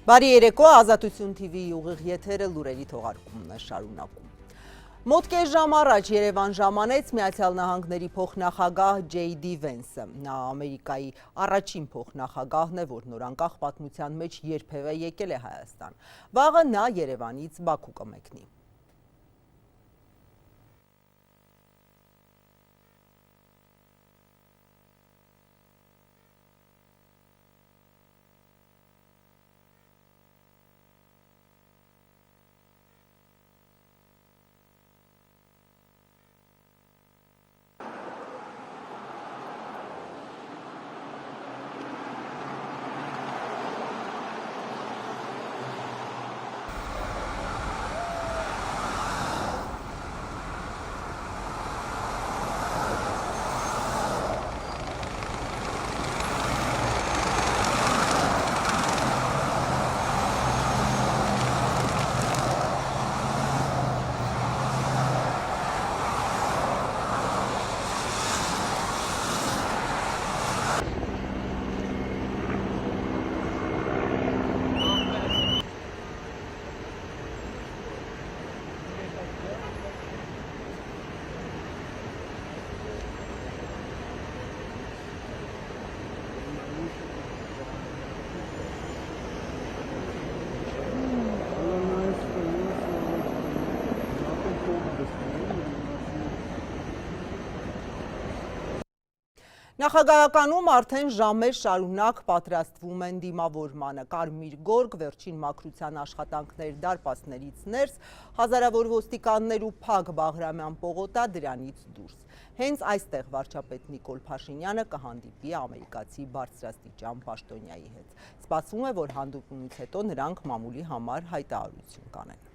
Բարի երեկո, Ազատություն TV-ի ուղիղ եթերը լուրերի թողարկումն է շարունակում։ Մոտ կես ժամ առաջ Երևան ժամանեց Միացյալ Նահանգների փոխնախագահ Ջեյդի Վենսը։ Նա Ամերիկայի առաջին փոխնախագահն է, որ նորանկախ պատմության մեջ երբևէ եկել է Հայաստան։ Վաղը նա Երևանից Բաքու կմեկնի։ Նախագահականում արդեն ժամեր շարունակ պատրաստվում են դիմավորմանը։ Կարմիր գորգ, վերջին մաքրության աշխատանքներ դարպասներից ներս, հազարավոր ոստիկաններ ու Փակ Բաղրամյան պողոտա դրանից դուրս։ Հենց այստեղ վարչապետ Նիկոլ Փաշինյանը կհանդիպի ամերիկացի բարձրաստիճան պաշտոնյայի հետ։ Սպասվում է, որ հանդիպումից հետո նրանք մամուլի համար հայտարարություն կանեն։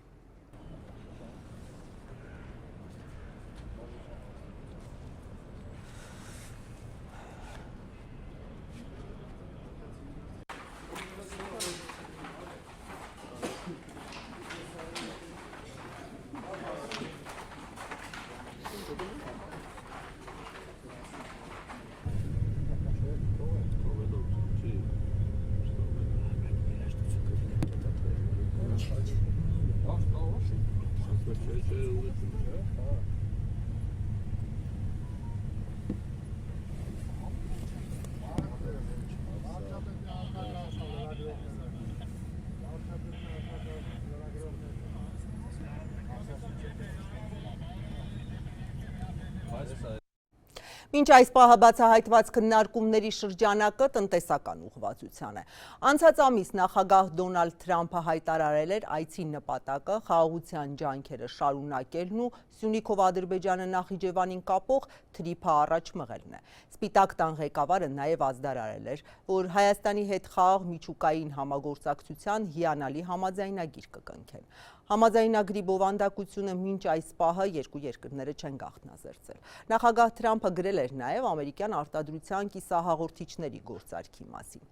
Մինչ այս պահը բացահայտված քննարկումների շրջանակը տնտեսական ուղղվածության է։ Անցած ամիս նախագահ Դոնալդ Թրամփը հայտարարել էր այցի նպատակը խաղաղության ջանքերը շարունակելն ու Սյունիքով Ադրբեջանը Նախիջևանին կապող թրիփը առաջ մղելն է։ Սպիտակ տան ղեկավարը նաև ազդարարել էր, որ Հայաստանի հետ խաղաղ միջուկային համագործակցության հիանալի համաձայնագիր կկնքեն։ Համաձայնագրի բովանդակությունը մինչ այս պահը երկու երկրները չեն գաղտնազերծել։ Նախագահ Թրամփը գրել էր նաև ամերիկյան արտադրության կիսահաղորդիչների գործարքի մասին։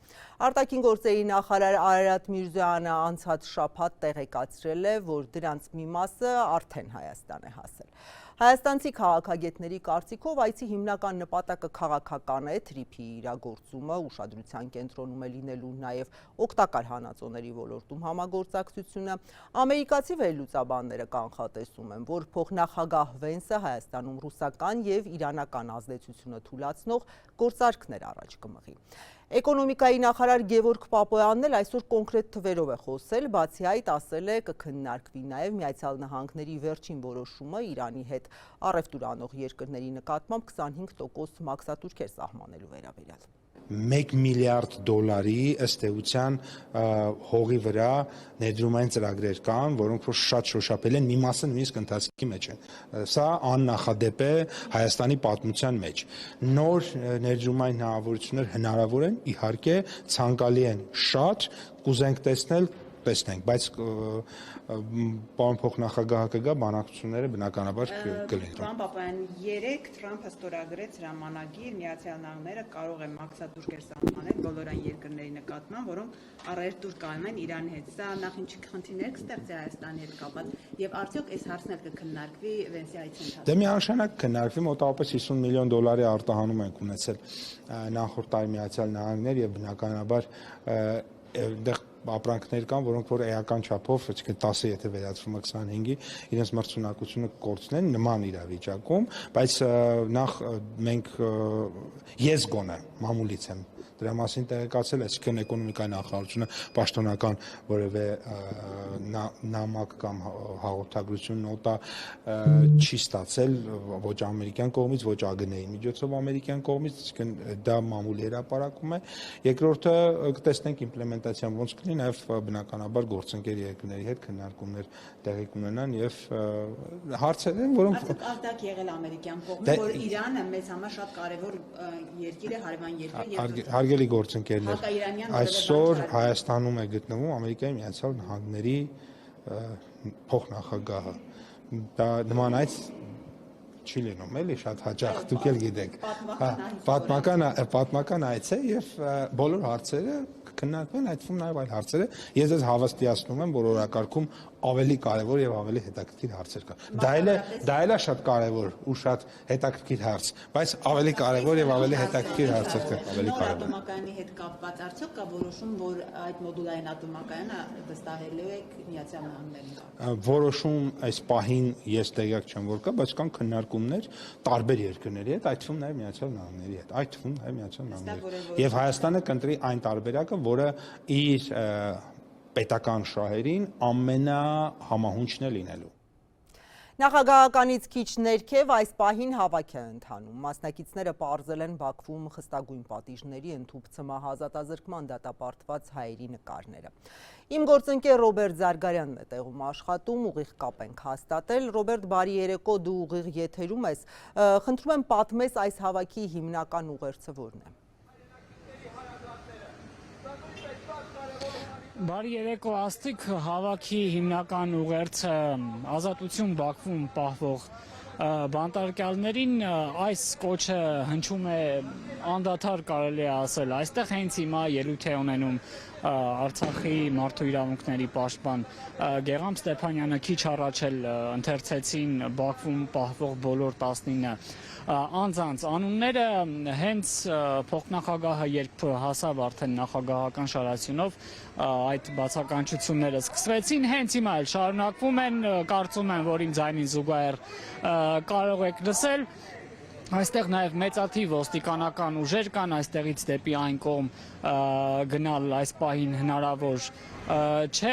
Արտաքին գործերի նախարար Արարատ Միրզոյանը անցած շաբաթ տեղեկացրել է, որ դրանց մի մասը արդեն Հայաստան է հասել։ Հայաստանցի քաղաքագետների կարծիքով այցի հիմնական նպատակը քաղաքական է, թրիփի իրագործումը ուշադրության կենտրոնում է լինելու նաև օգտակար հանածոների ոլորտում համագործակցությունը։ Ամերիկացի վերլուծաբանները կանխատեսում են, որ փոխնախագահ Վենսը Հայաստանում ռուսական և իրանական ազդեցությունը թուլացնող գործարքներ առաջ կմղի։ Էկոնոմիկայի նախարար Գևորգ Պապոյանն էլ այսօր կոնկրետ թվերով է խոսել, բացի այդ ասել է կքննարկվի նաև Միացյալ Նահանգների վերջին որոշումը Իրանի հետ առևտուր անող երկրների նկատմամբ 25% մաքսատուրքեր սահմանելու վերաբերյալ։ 1 միլիարդ դոլարի ըստ էության հողի վրա ներդրումային ծրագրեր կան, որոնք որ շատ շոշափել են, մի մասը նույնիսկ ընթացքի մեջ են։ Սա աննախադեպ է Հայաստանի պատմության մեջ։ Նոր ներդրումային հնարավորություններ հնարավոր են, իհարկե, ցանկալի են շատ, կուզենք տեսնել, տեսնենք, բայց պարոն փոխնախագահը կգա, բանակցությունները բնականաբար կլինեն։ Պարոն Պապայան, երեկ Թրամփը ստորագրեց հրամանագիր, Միացյալ Նահանգները կարող է մաքսատուրքեր սահմանել բոլոր այն երկրների նկատմամբ, որոնք առևտուր կանեն Իրանի հետ։ Սա նախ ինչ խնդիրներ կստեղծի Հայաստանի հետ կապված, եւ արդյոք այս հարցն էլ կքննարկվի Վենսի այցի ընթացքում։ Դե միանշանակ քննարկվի, մոտավորապես 50 միլիոն դոլարի արտահանում ենք ունեցել նախորդ տարի Միացյալ Նահանգներ եւ բնականաբար այնտեղ ապրանքներ կան, որոնք որ էական չափով, այսինքն 10-ը եթե վերածվում է 25-ի, իրենց մրցունակությունը կորցնեն նման իրավիճակում, բայց նախ մենք ես գոնե մամուլից եմ դրա մասին տեղեկացել, այսինքն էկոնոմիկայի նախարարությունը պաշտոնական որևէ նամակ կամ հաղորդագրություն նոտա չի ստացել ոչ ամերիկյան կողմից, ոչ ԱԳՆ-ի միջոցով ամերիկյան կողմից, այսինքն դա մամուլի հրապարակում է։ Երկրորդը կտեսնենք իմպլեմենտացիան ոնց կլինի, նաև բնականաբար գործընկեր երկրների հետ քննարկումներ տեղի կունենան եւ հարցեր են, որոնք արդյոք եղել ամերիկյան կողմից, որ Իրանը մեզ համար շատ կարևոր երկիր է, հարևան երկիր եւ հարգելի գործընկերներ, այսօր Հայաստանում է գտնվում Ամերիկայի Միացյալ Նահանգների փոխնախագահը։ Դա նման այց չի լինում, էլի շատ հաճախ, դուք էլ գիտեք։ Պատմական այց է եւ բոլոր հարցերը կքննարկվեն, այդ թվում նաև այլ հարցերը։ Ես ձեզ հավաստիացնում եմ, որ օրակարգում ավելի կարևոր եւ ավելի հետաքրքիր հարցեր կան։ Դա էլ է շատ կարևոր ու շատ հետաքրքիր հարց, բայց ավելի կարևոր եւ ավելի հետաքրքիր հարցեր կան, ավելի կարևոր։ Ատոմակայանի հետ կապված արդյոք կա որոշում, որ այդ մոդուլային ատոմակայանը վստահելու եք Միացյալ Նահանգներին։ Որոշում այս պահին ես տեղյակ չեմ, որ կա, բայց կան քննարկումներ տարբեր երկրների հետ, այդ թվում նաև Միացյալ Նահանգների հետ, այդ թվում նաև Միացյալ Նահանգների։ Եվ Հայաստանը կընտրի այն տարբերակը, որը իր պետական շահերին ամենահամահունչն է լինելու։ Նախագահականից քիչ ներքև այս պահին հավաք է ընթանում։ Մասնակիցները պարզել են Բաքվում խստագույն պատիժների ընդհուպ ցմահազատազրկման դատապարտված հայերի նկարները։ Իմ գործընկեր Ռոբերտ Զարգարյանն է տեղում աշխատում, ուղիղ կապ ենք հաստատել։ Ռոբերտ, բարի երեկո, դու ուղիղ եթերում ես։ Խնդրում եմ պատմես այս հավաքի հիմնական ուղերձը որն է։ Բարի երեկո, Աստիկ, հավաքի հիմնական ուղերձը ազատություն Բաքվում պահվող բանտարկյալներին այս կոչը հնչում է անդադար կարելի է ասել։ Այստեղ հենց հիմա ելույթ է ունենում Արցախի մարդու իրավունքների պաշտպան Գեղամ Ստեփանյանը, քիչ առաջ էլ ընթերցեցին Բաքվում պահվող բոլոր 19 անձանց անունները, հենց փոխնախագահը երբ հասավ արդեն նախագահական շարացյունով այդ բացականչությունները սկսվեցին, հենց հիմա էլ շարունակվում են, կարծում եմ, որ իմ ձայնին զուգահեռ կարող եք լսել։ Այստեղ նաև մեծաթիվ ոստիկանական ուժեր կան, այստեղից դեպի այն կողմ գնալ այս պահին հնարավոր չէ,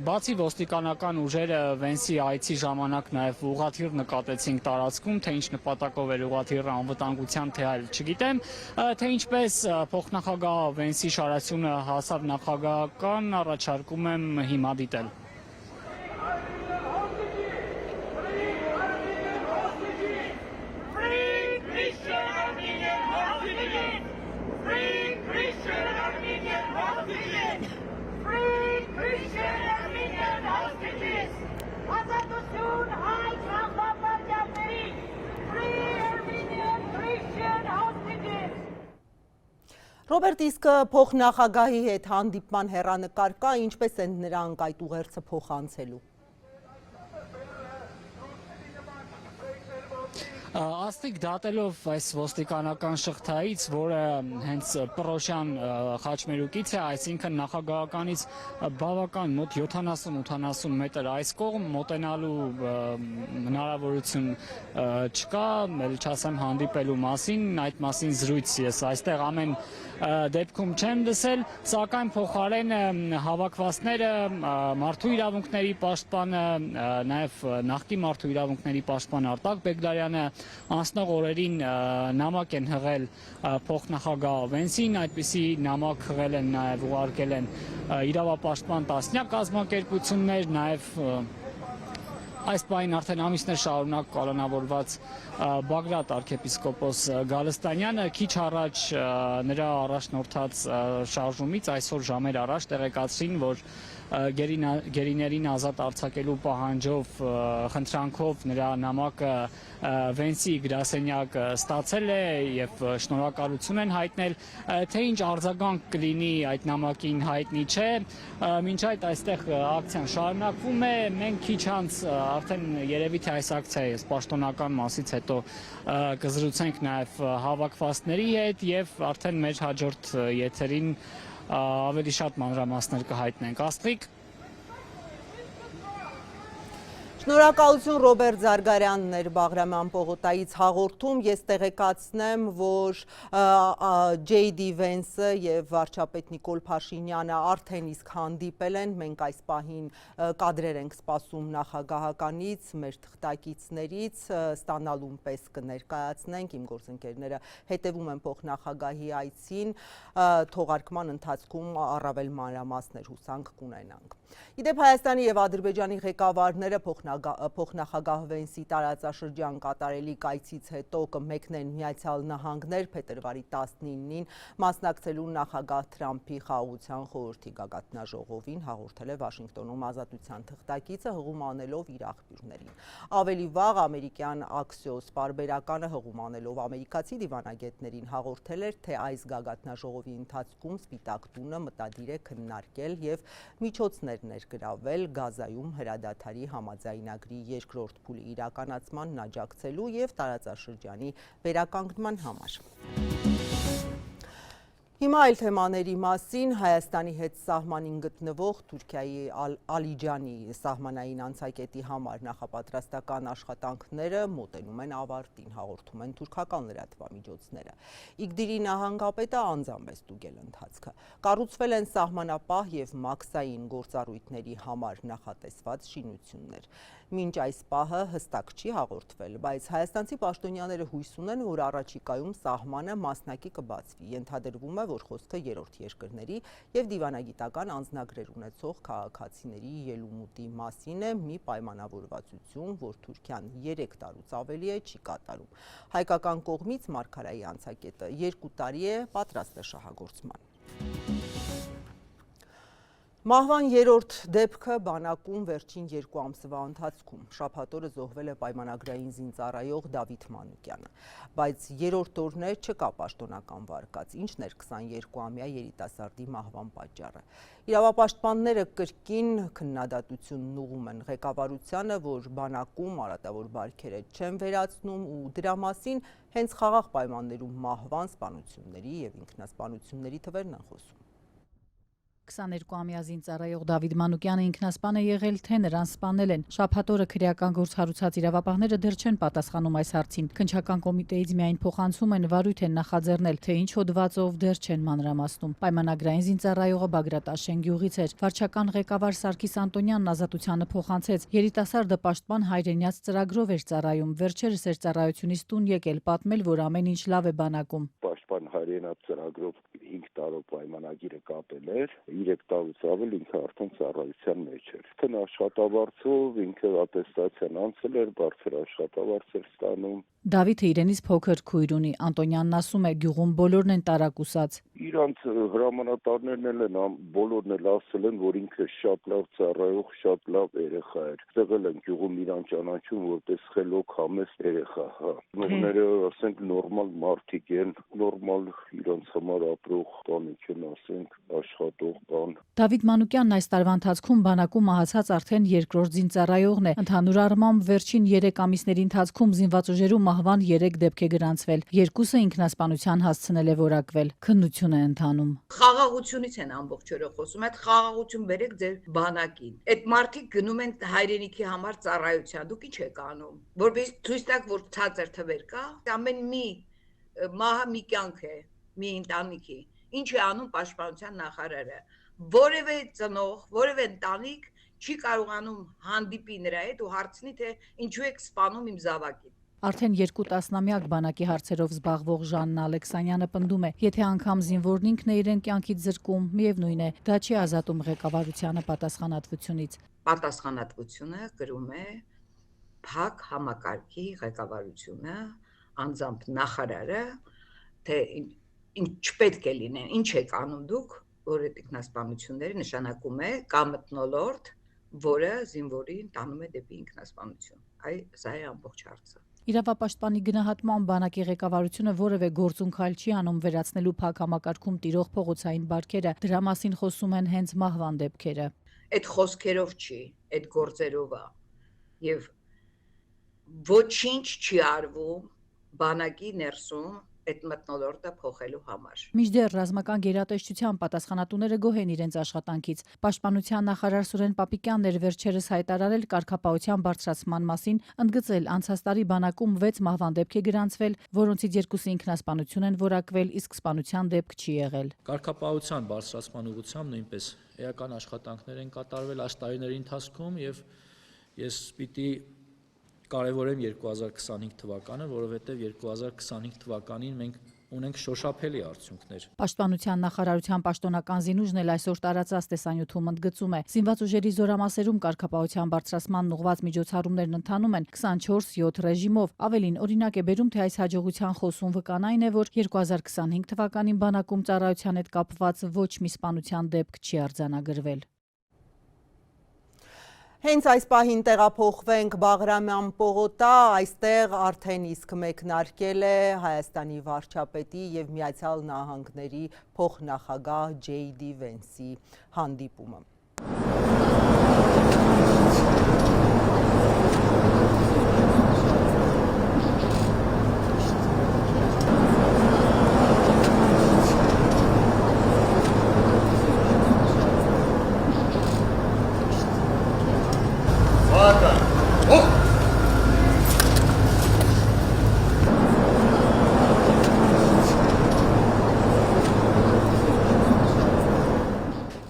բացի ոստիկանական ուժերը Վենսի այցի ժամանակ նաև ուղղաթիռ նկատեցինք տարածքում, թե ինչ նպատակով էր ուղղաթիռը անվտանգության, թե այլ չգիտեմ, թե ինչպես փոխնախագահ Վենսի շարացյունը հասավ նախագահական, առաջարկում եմ հիմա դիտել։ Ռոբերտ, իսկ փոխնախագահի հետ հանդիպման հեռանկար կա, ինչպես են նրանք այդ ուղերձը փոխանցելու։ Աստիկ, դատելով այս ոստիկանական շղթայից, որը հենց Պռոշյան խաչմերուկից է, այսինքն նախագահականից բավական մոտ 70-80 մետր այս կողմ մոտենալու հնարավորություն չկա, էլ չասեմ հանդիպելու մասին, այդ մասին զրույց ես այստեղ ամեն դեպքում չեմ լսել, սակայն փոխարեն հավաքվածները մարդու իրավունքների պաշտպանը, նաև նախկին մարդու իրավունքների պաշտպան Արտակ Բեգդարյանը անցնող օրերին նամակ են հղել փոխնախագահ Վենսին, այդպիսի նամակ հղել են նաև ուղարկել են իրավապաշտպան տասնյակ կազմակերպություններ, նաև այս պահին արդեն ամիսներ շարունակ կալանավորված Բագրատ arczepiskopos Գալստանյանը քիչ առաջ նրա առաջնորդած շարժումից այսօր ժամեր առաջ տեղեկացրին, որ գերիներին ազատ արձակելու պահանջով խնդրանքով նրա նամակը Վենսի գրասենյակ ստացել է եւ շնորհակալություն են հայտնել, թե ինչ արձագանք կլինի այդ նամակին հայտնի չէ, մինչ այդ այստեղ ակցիան շարունակվում է, մենք քիչ անց արդեն երևի թե այս ակցիայի պաշտոնական մասից հետո կզրուցենք նաեւ հավաքվածների հետ եւ արդեն մեր հաջորդ եթերին ավելի շատ մանրամասներ կհայտնենք։ Աստղիկ Շնորհակալություն Ռոբերտ Զարգարյանն էր Բաղրամյան պողոտայից հաղորդում, ես տեղեկացնեմ, որ JD Vance-ը եւ վարչապետ Նիկոլ Փաշինյանը արդեն իսկ հանդիպել են, մենք այս պահին կադրեր ենք սպասում նախագահականից, մեր թղթակիցներից, ստանալուն պես կներկայացնենք, իմ գործընկերները հետևում են փոխնախագահի այցին, թողարկման ընթացքում առավել մանրամասներ հուսանք կունենանք։ Իդեպ Հայաստանի եւ Ադրբեջանի ղեկավարները փոխնախագահ Վենսի տարածաշրջան կատարելիք այցից հետո կմեկնեն Միացյալ Նահանգներ փետրվարի 19-ին մասնակցելու նախագահ Թրամփի խաղաղության խորհրդի գագաթնաժողովին, հաղորդել է Վաշինգտոնում Ազատության թղթակիցը հղում անելով իր աղբյուրներին։ Ավելի վաղ ամերիկյան Axios պարբերականը հղում անելով ամերիկացի դիվանագետներին հաղորդել էր, թե այս գագաթնաժողովի ընթացքում Սպիտակ տունը մտադիր է քննարկել եւ միջոցներ ներգրավել Գազայում հրադադարի համաձայնագրի երկրորդ փուլի իրականացմանն աջակցելու եւ տարածաշրջանի վերականգնման համար։ Հիմա այլ թեմաների մասին Հայաստանի հետ սահմանին գտնվող Թուրքիայի Ալիջանի սահմանային անցակետի համար նախապատրաստական աշխատանքները մոտենում են ավարտին, հաղորդում են թուրքական լրատվամիջոցները։ Իգդիրի նահանգապետը անձամբ է ստուգել ընթացքը։ Կառուցվել են սահմանապահ եւ մաքսային գործառույթների համար նախատեսված շինություններ։ Մինչ այս պահը հստակ չի հաղորդվել, բայց հայաստանցի պաշտոնյաները հույս ունեն, որ առաջիկայում սահմանը մասնակի կբացվի։ Ենթադրվում է, որ խոսքը երրորդ երկրների եւ դիվանագիտական անձնագրեր ունեցող քաղաքացիների ելումուտի մասին է, մի պայմանավորվածություն, որ Թուրքիան 3 տարուց ավելի է չի կատարում։ Հայկական կողմից Մարգարայի անցակետը 2 տարի է պատրաստ է շահագործման։ Մահվան երրորդ դեպքը բանակում վերջին 2 ամսվա ընթացքում շաբաթօրը զոհվել է պայմանագրային զինծառայող Դավիթ Մանուկյանը, բայց երրորդ օրն է չկա պաշտոնական վարկած, ինչն էր 22-ամյա երիտասարդի մահվան պատճառը։ Իրավապաշտպանները կրկին քննադատությունն ուղղում են ղեկավարությանը, որ բանակում արատավոր բարքերը չեն վերացնում ու դրա մասին հենց խաղաղ պայմաններում մահվան, սպանությունների եւ ինքնասպանությունների թվերն են խոսում։ 22-ամյա զինծառայող Դավիթ Մանուկյանը ինքնասպան է եղել, թե նրան սպանել են։ Շաբաթօրը քրեական գործ հարուցած իրավապահները դեռ չեն պատասխանում այս հարցին։ Քննչական կոմիտեից միայն փոխանցում են վարույթ են նախաձեռնել, թե ինչ հոդվածով դեռ չեն մանրամասնում։ Պայմանագրային զինծառայողը Բագրատաշեն գյուղից էր։ Վարչական ղեկավար Սարգիս Անտոնյանն Ազատությանը փոխանցեց. երիտասարդը պաշտպան հայրենյաց ծրագրով էր ծառայում։ Վերջերս էր ծառայությունից տուն եկել, պատմել, որ ամեն ինչ լավ է բանակում։ Պաշտպան հայրենյաց ծրագրով 5 տարով պայմանագիրը կապել էր, 3 տարուց ավել ինքը արդեն ծառայության մեջ էր։ Թն աշխատավարձով ինքը ատեստացիան անցել էր, բարձր աշխատավարձ էր ստանում։ Դավիթը իրենից փոքր քույր ունի։ Անտոնյանն ասում է, գյուղում բոլորն են տարակուսած։ Իրանց հրամանատարներն են բոլորն էլ ասել են, որ ինքը շատ լավ ծառայող, շատ լավ երեխա էր։ Տեղել են գյուղում իրան ճանաչում որպես խելոք, համեստ երեխա, հա։ Նորները ասենք նորմալ մարդիկ են, նորմալ իրանց համար ապրող տանիք են, ասենք աշխատող բան։ Դավիթ Մանուկյանն այս տարվա ընթացքում բանակում մահացած արդեն երկրորդ զինծառայողն է։ Ընդհանուր առմամբ վերջին 3 ամիսների ընթացքում զինված ուժերու մահվան 3 դեպք է գրանցվել։ Երկուսը ինքնասպանության հասցնել է որակվել։ Քննություն է ընթանում։ Խաղաղությունից են ամբողջ օրը խոսում, այդ խաղաղություն բերեք ձեր բանակին։ Այդ մարդիկ գնում են հայրենիքի համար ծառայության, դուք ինչ եք անում։ Որպես ցույց տաք, որ ցածր թվեր կա, ամեն մի մահը մի կյանք է, մի ընտանիքի։ Ինչ է անում պաշտպանության նախարարը։ Որևէ ծնող, որևէ ընտանիք չի կարողանում հանդիպի նրա հետ ու հարցնի, թե ինչու եք սպանում իմ զավակին։ Արդեն 2 տասնամյակ բանակի հարցերով զբաղվող Ժաննա Ալեքսանյանը պնդում է, եթե անգամ զինվորն ինքն է իրեն կյանքից զրկում, միևնույն է, դա չի ազատում ղեկավարությանը պատասխանատվությունից։ Պատասխանատվությունը կրում է փակ համակարգի ղեկավարությունը, անձամբ նախարարը, թե ինչ պետք է լինեն, ինչ եք անում դուք, որ այդ ինքնասպանությունները նշանակում է կամ մթնոլորտ, որը զինվորին տանում է դեպի ինքնասպանություն։ Սա է ամբողջ հարցը։ Իրավապաշտպանի գնահատման բանակի ղեկավարությունը որևէ գործուն քայլ չի անում վերացնելու փակ համակարգում տիրող փողոցային բարքերը, դրա մասին խոսում են հենց մահվան դեպքերը։ Այդ խոսքերով չի, այդ գործերով է։ Եվ ոչինչ չի արվում բանակի ներսում այդ մթնոլորտը փոխելու համար։ Մինչդեռ ռազմական գերատեսչության պատասխանատուները գոհ են իրենց աշխատանքից։ Պաշտպանության նախարար Սուրեն Պապիկյանն էր վերջերս հայտարարել կարգապահության բարձրացման մասին, ընդգծել անցած տարի բանակում 6 մահվան դեպք է գրանցվել, որոնցից 2-ը ինքնասպանություն են որակվել, իսկ սպանության դեպք չի եղել։ Կարգապահության բարձրացման ուղղությամբ նույնպես էական աշխատանքներ են կատարվել այս տարիների ընթացքում եւ ես պիտի կարևորեմ 2025 թվականը, որովհետեւ 2025 թվականին մենք ունենք շոշափելի արդյունքներ։ Պաշտպանության նախարարության պաշտոնական զինուժն էլ այսօր տարածած տեսանյութում ընդգծում է. Զինված ուժերի զորամասերում կարգապահության բարձրացման ուղղված միջոցառումներն ընթանում են 24/7 ռեժիմով։ Ավելին, օրինակ է բերում, թե այս հաջողության խոսուն վկան այն է, որ 2025 թվականին բանակում ծառայության հետ կապված ոչ մի սպանության դեպք չի արձանագրվել։ Հենց այս պահին տեղափոխվենք Բաղրամյան պողոտա, այստեղ արդեն իսկ մեկնարկել է Հայաստանի վարչապետի և Միացյալ Նահանգների փոխնախագահ J.D. Vance-ի հանդիպումը։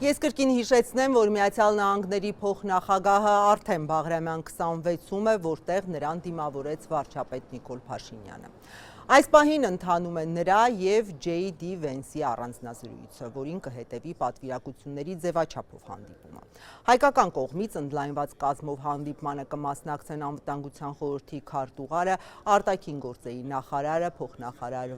Ես կրկին հիշեցնեմ, որ Միացյալ Նահանգների փոխնախագահը արդեն Բաղրամյան 26-ում է, որտեղ նրան դիմավորեց վարչապետ Նիկոլ Փաշինյանը։ Այս պահին ընթանում է նրա և J.D. Vance-ի առանձնազրույցը, որին կհետևի պատվիրակությունների ձևաչափով հանդիպումը։ Հայկական կողմից ընդլայնված կազմով հանդիպմանը կմասնակցեն անվտանգության խորհրդի քարտուղարը, արտաքին գործերի նախարարը, փոխնախարար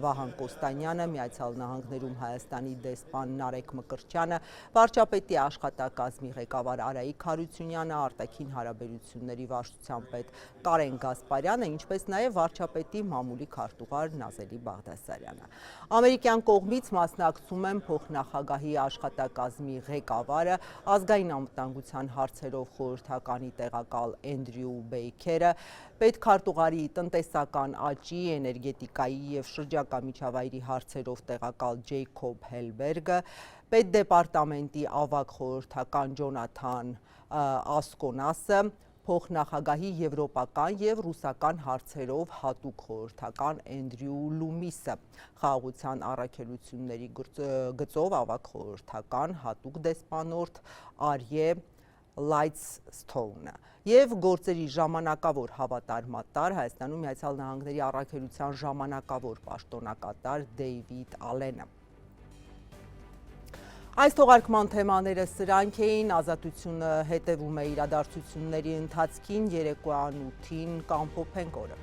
Վահան Կոստանյանը, Միացյալ Նահանգներում Հայաստանի դեսպան Նարեկ Մկրտչյանը, վարչապետի աշխատակազմի ղեկավար Արայիկ Հարությունյանը, արտաքին հարաբերությունների վարչության պետ Կարեն Գասպարյանը, ինչպես նաև վարչապետի մամուլի քարտուղար Նազելի Բաղդասարյանը։ Ամերիկյան կողմից մասնակցում են փոխնախագահի աշխատակազմի ղեկավարը, ազգային անվտանգության հարցերով խորհրդականի տեղակալ Էնդրյու Բեյքերը, պետքարտուղարի տնտեսական աճի, էներգետիկայի և շրջակա միջավայրի հարցերով տեղակալ Ջեյքոբ Հելբերգը, պետդեպարտամենտի ավագ խորհրդական Ջոնաթան Ասկոնասը, փոխնախագահի եվրոպական և ռուսական հարցերով հատուկ խորհրդական Էնդրյու Լումիսը, խաղաղության առաքելությունների գծով ավագ խորհրդական հատուկ դեսպանորդ Արյե Լայթստոունը և գործերի ժամանակավոր հավատարմատար Հայաստանում Միացյալ Նահանգների առաքելության ժամանակավոր պաշտոնակատար Դեյվիդ Ալենը։ Այս թողարկման թեմաները սրանք էին, Ազատությունը հետևում է իրադարձությունների ընթացքին, երեկոյան 8-ին կամփոփենք օրը։